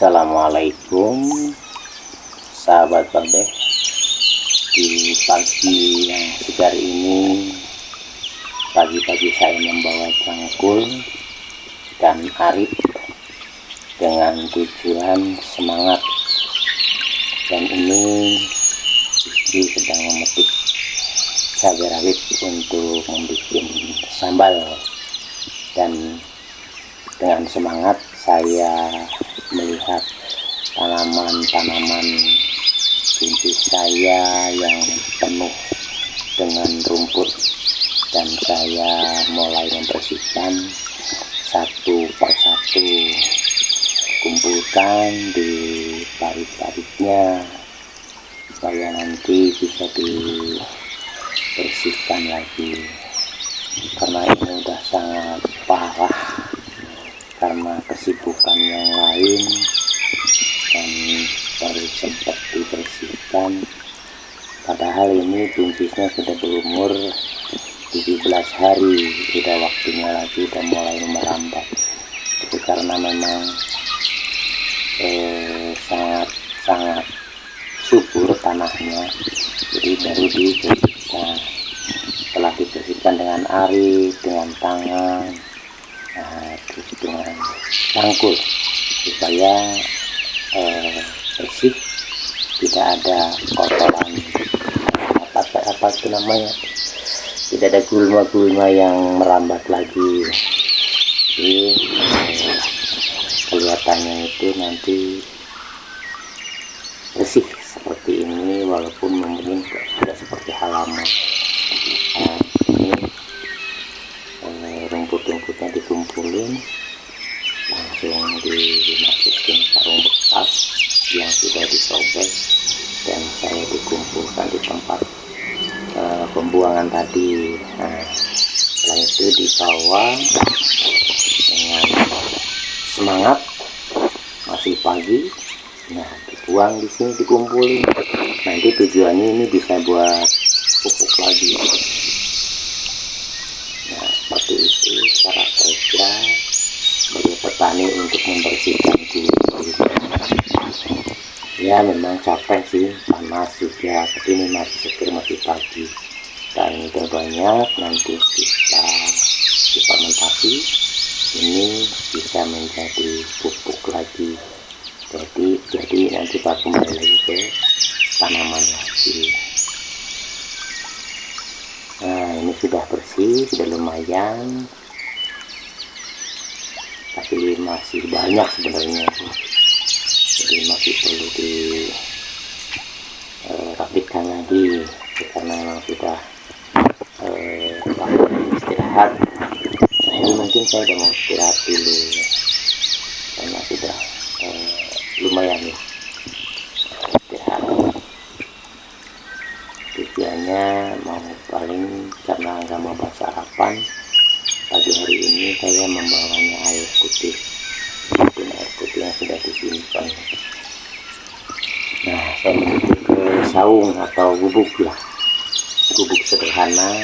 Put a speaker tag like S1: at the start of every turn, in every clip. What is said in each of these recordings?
S1: Assalamualaikum sahabat babeh. Di pagi yang segar ini, pagi-pagi saya membawa cangkul dan arif dengan tujuan semangat. Dan ini istri sedang memetik cabai rawit untuk membuat sambal. Dan dengan semangat saya melihat tanaman-tanaman pintis saya yang penuh dengan rumput, dan saya mulai membersihkan satu persatu, kumpulkan di parit-paritnya supaya nanti bisa dibersihkan lagi, karena ini udah sangat parah karena kesibukan yang lain, dan baru sempat dibersihkan. Padahal ini buncisnya sudah berumur 17 hari, udah waktunya lagi, udah mulai merambat. Tapi karena memang sangat subur tanahnya, jadi baru dibersihkan. Setelah dibersihkan dengan arif, dengan tangan, terus dengan cangkul supaya bersih, tidak ada kotoran, apa itu namanya, tidak ada gulma-gulma yang merambat lagi. Jadi kelihatannya itu nanti bersih seperti ini, walaupun mungkin tidak seperti halaman. Ini rumput-rumputnya dikumpulin, langsung dimasukin karung bekas yang sudah disobek, dan saya dikumpulkan di tempat pembuangan tadi. Setelah itu dibawa dengan semangat, masih pagi, dibuang di sini, dikumpulin. Nanti tujuannya ini bisa buat pupuk lagi. Seperti itu cara kerja sebagai petani untuk membersihkan kulit. Ya memang capek sih, panas juga, tapi ini masih seger, masih pagi, dan udah banyak. Nanti kita difermentasi, ini bisa menjadi pupuk lagi. Jadi nanti baru kembali lagi ke tanaman lagi. Ini sudah bersih, sudah lumayan, tapi masih banyak sebenarnya, jadi masih perlu dirapikan lagi, karena memang sudah istirahat. Ini mungkin saya udah mau istirahat dulu, karena sudah lumayan ya istirahat. Tujuannya mau paling karena nggak mau sarapan, pagi hari ini saya membawanya air putih, mungkin air putih yang sudah disimpan. Saya menuju ke saung atau gubuk lah, gubuk sederhana,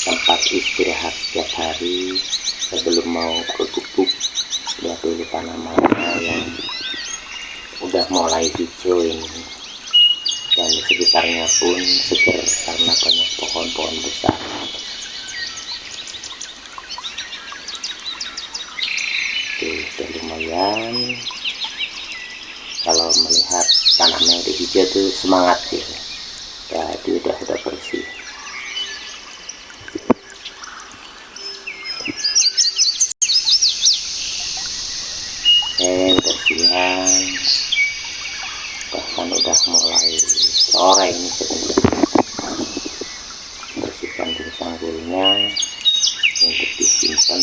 S1: tempat istirahat setiap hari. Sebelum mau ke gubuk, lihat dulu tanamannya yang udah mulai hijau ini, dan di sekitarnya pun segar karena banyak pohon-pohon besar. Sudah lumayan. Kalau melihat tanahnya udah hijau tuh semangat gitu. Jadi udah bersih. Udah siang, bahkan udah mulai sore ini sebenarnya. Bersihkan dulu cangkulnya untuk disimpan,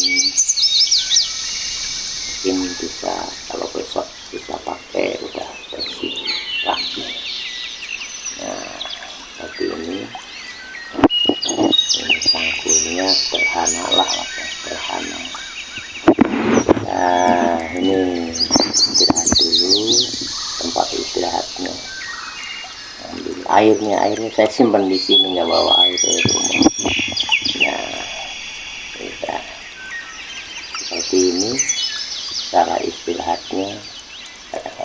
S1: mungkin bisa kalau besok kita pakai udah bersih rapi. Tapi ini cangkulnya sederhana lah, sederhana. Ini istirahat dulu, tempat istirahatnya. Ambil airnya saya simpan di sini, nggak bawa air ke rumah. Udah seperti ini cara istirahatnya.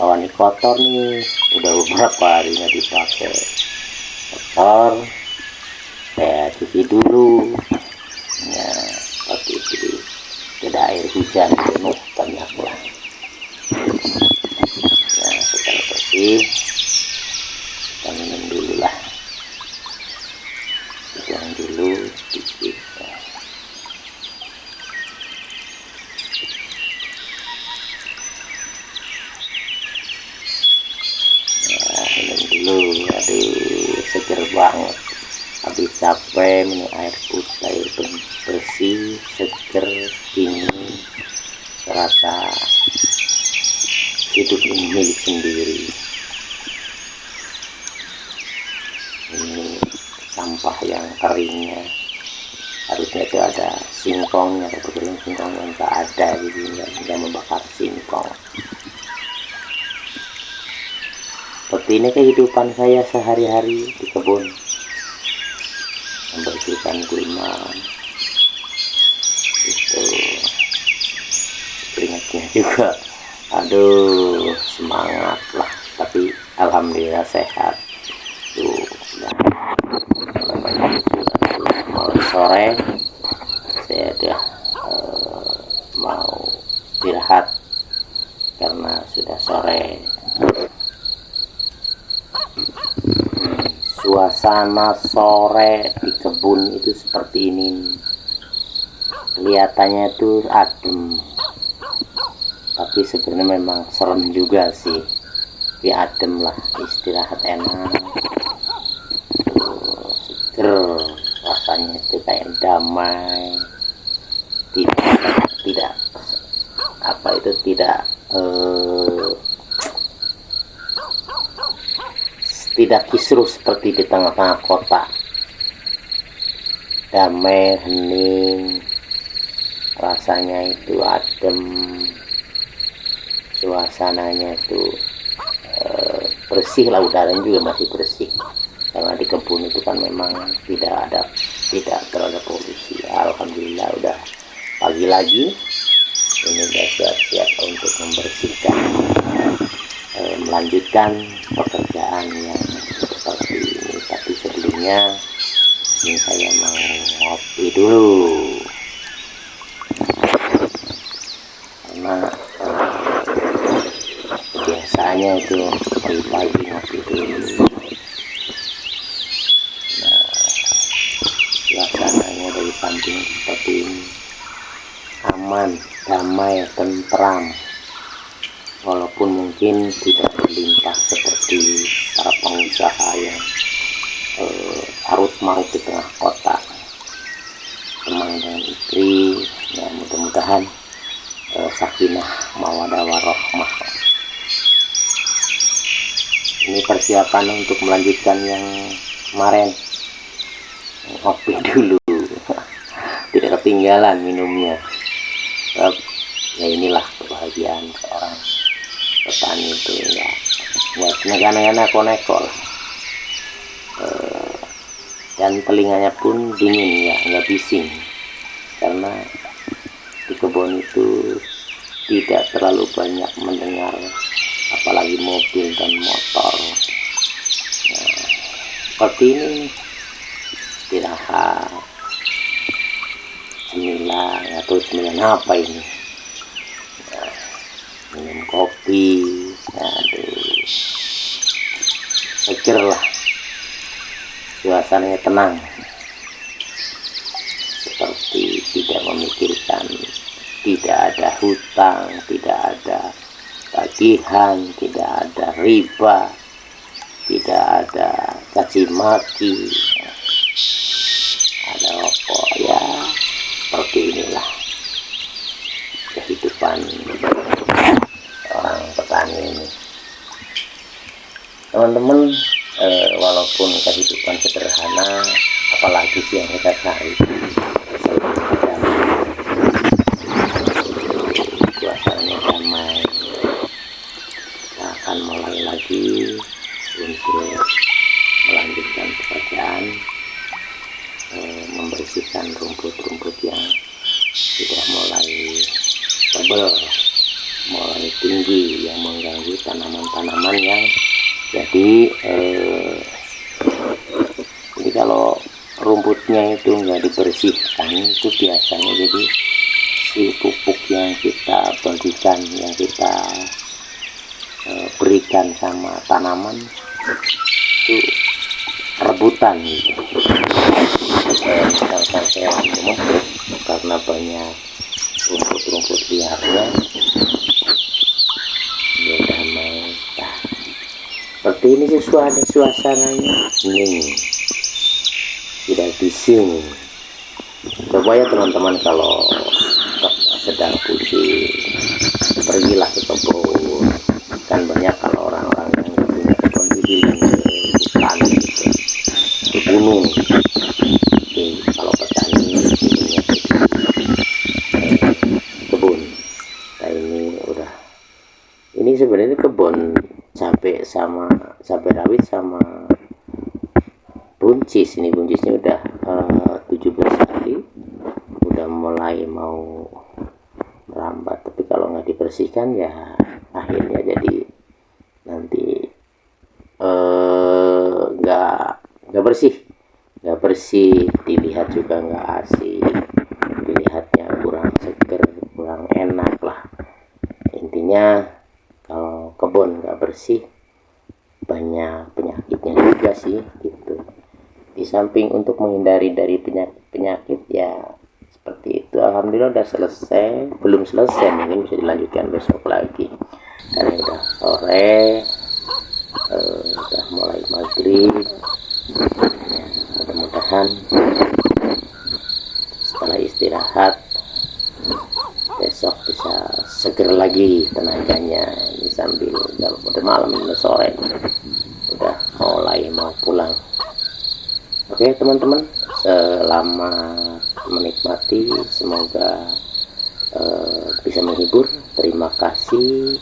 S1: Awan ini kotor nih, udah beberapa hari nggak dipakai, kotor. Saya cuci dulu. Ya, seperti itu. Tidak air hujan penuh banyak lah. Nah, setelah bersih, kita minum dulu lah. Buang dulu sedikit. Nah, minum dulu. Aduh, seger banget. Habis capek minum air putih, air bersih, seger, dingin, terasa hidup ini milik sendiri. Ini sampah yang keringnya, harusnya itu ada singkongnya, kebetulan singkongnya nggak ada, jadi nggak membakar singkong. Seperti ini kehidupan saya sehari-hari di kebun, membersihkan gulma. Itu keringatnya juga, aduh, semangat lah, tapi alhamdulillah sehat. Tuh, ya. Mulai sore saya udah mau istirahat karena sudah sore. Suasana sore di kebun itu seperti ini, kelihatannya itu adem, tapi sebenarnya memang serem juga sih. Tapi adem lah, istirahat enak, seger, rasanya itu kayak damai, tidak apa itu, tidak kisruh seperti di tengah-tengah kota. Damai, hening, rasanya itu adem, suasananya itu bersih lah, udaranya juga masih bersih, karena di kebun itu kan memang tidak terlalu polusi. Alhamdulillah udah pagi lagi, ini udah siap-siap untuk membersihkan, melanjutkan pekerjaan yang seperti ini. Tapi sebelumnya ini saya mau ngopi dulu, karena biasanya itu pagi-pagi ngopi dulu. Nah, suasananya dari samping seperti ini, aman, damai, tentram, walaupun mungkin tidak berlimpah seperti para pengusaha yang carut marut di tengah kota, teman dengan istri. Ya, mudah-mudahan sakinah mawadah warahmah. Ini persiapan untuk melanjutkan yang kemarin, ngopi dulu. Tidak ketinggalan minumnya. Ya inilah kebahagiaan seorang petani itu, ya buat negara-negara neko lah. Dan telinganya pun dingin, ya nggak bising, karena di kebun itu tidak terlalu banyak mendengar apalagi mobil dan motor. Nah, seperti ini, istirahat, cemilan atau cemilan apa ini, nah, minum kopi, aduh, seger lah, suasananya tenang, seperti tidak memikirkan, tidak ada hutang, tidak ada tagihan, tidak ada riba, tidak ada caci maki, ada apa ya, seperti inilah kehidupan seorang petani ini, teman-teman. Walaupun kehidupan sederhana, apalagi sih yang kita cari, suasananya damai. Kita akan mulai lagi untuk melanjutkan pekerjaan, membersihkan rumput-rumput yang sudah mulai tebal, mulai tinggi yang mengganggu tanaman-tanaman yang jadi jadi kalau rumputnya itu nggak dibersihkan itu biasanya jadi si pupuk yang kita bagikan, yang kita berikan sama tanaman itu rebutan gitu. Misalkan saya memupuk karena banyak rumput-rumput liarnya, ya udah mau seperti ini sih suasananya hening, tidak bising. Coba ya teman-teman kalau sedang pusing pergilah ke kebun, kan banyak kalau orang-orang yang punya kebun di hutan gitu, di gunung. Jadi kalau petani punya kebun, nah ini udah, ini sebenarnya kebun cabai rawit sama buncis. Ini buncisnya udah 17 hari, udah mulai mau merambat, tapi kalau nggak dibersihkan ya akhirnya jadi nanti nggak bersih, dilihat juga nggak asik, dilihatnya kurang seger, kurang enak lah. Intinya kalau kebun nggak bersih banyak penyakitnya juga sih gitu. Di samping untuk menghindari dari penyakit ya seperti itu. Alhamdulillah udah selesai, belum selesai, mungkin bisa dilanjutkan besok lagi karena udah sore, udah mulai maghrib ya. Mudah-mudahan setelah istirahat besok bisa seger lagi tenaganya. Ini sambil udah malam, udah sore, udah mulai mau pulang. Oke teman-teman, selamat menikmati, semoga bisa menghibur. Terima kasih.